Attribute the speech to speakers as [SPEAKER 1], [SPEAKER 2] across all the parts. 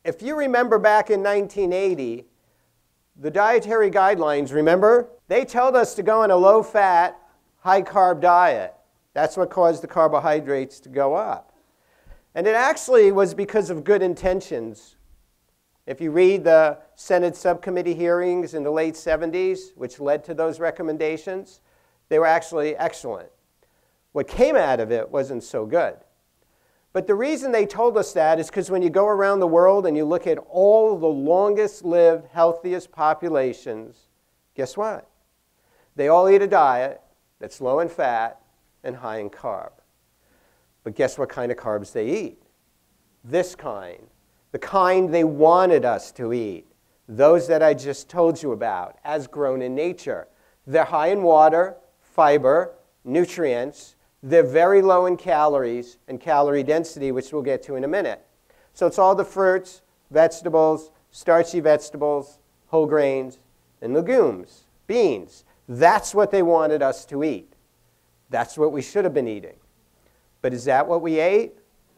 [SPEAKER 1] If you remember back in 1980, the dietary guidelines, remember? They told us to go on a low-fat, high-carb diet. That's what caused the carbohydrates to go up. And it actually was because of good intentions. If you read the Senate subcommittee hearings in the late 70s, which led to those recommendations, they were actually excellent. What came out of it wasn't so good. But the reason they told us that is because when you go around the world and you look at all the longest lived, healthiest populations, guess what? They all eat a diet that's low in fat and high in carb. But guess what kind of carbs they eat? This kind. The kind they wanted us to eat. Those that I just told you about, as grown in nature. They're high in water, fiber, nutrients. They're very low in calories and calorie density, which we'll get to in a minute. So it's all the fruits, vegetables, starchy vegetables, whole grains, and legumes, beans. That's what they wanted us to eat. That's what we should have been eating. But is that what we ate?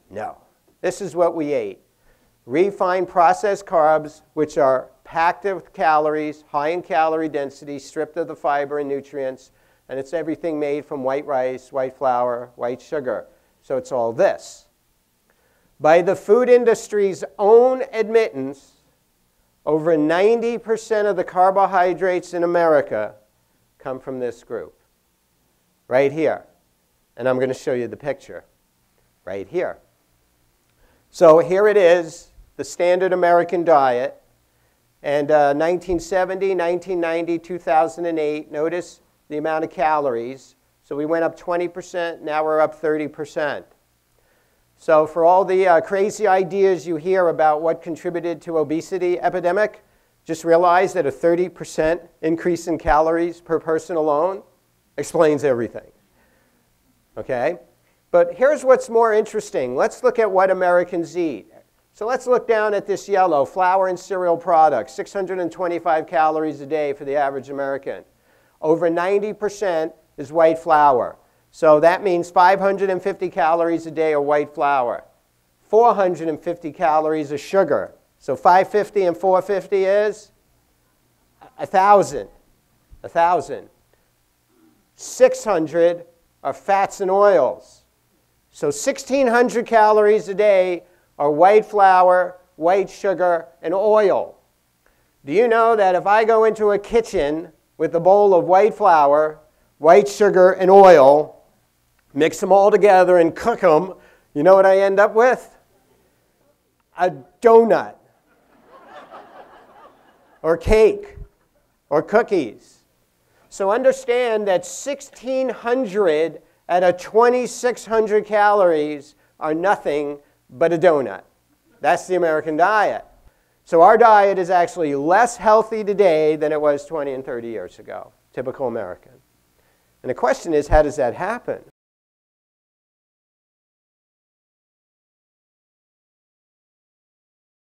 [SPEAKER 1] No. This is what we ate. Refined processed carbs, which are packed with calories, high in calorie density, stripped of the fiber and nutrients, and it's everything made from white rice, white flour, white sugar. So it's all this. By the food industry's own admittance, over 90% of the carbohydrates in America come from this group, right here. And I'm going to show you the picture right here. So here it is, the standard American diet. And 1970, 1990, 2008, notice the amount of calories. So we went up 20%, now we're up 30%. So for all the crazy ideas you hear about what contributed to obesity epidemic, just realize that a 30% increase in calories per person alone explains everything. Okay? But here's what's more interesting. Let's look at what Americans eat. So let's look down at this yellow, flour and cereal products, 625 calories a day for the average American. Over 90% is white flour. So that means 550 calories a day of white flour. 450 calories of sugar. So 550 and 450 is 1,000. 1,000. 600 are fats and oils. So 1,600 calories a day are white flour, white sugar, and oil. Do you know that if I go into a kitchen with a bowl of white flour, white sugar, and oil, mix them all together and cook them, you know what I end up with? A donut, or cake, or cookies. So understand that 1,600 out of 2,600 calories are nothing but a donut. That's the American diet. So our diet is actually less healthy today than it was 20 and 30 years ago, typical American. And the question is, how does that happen?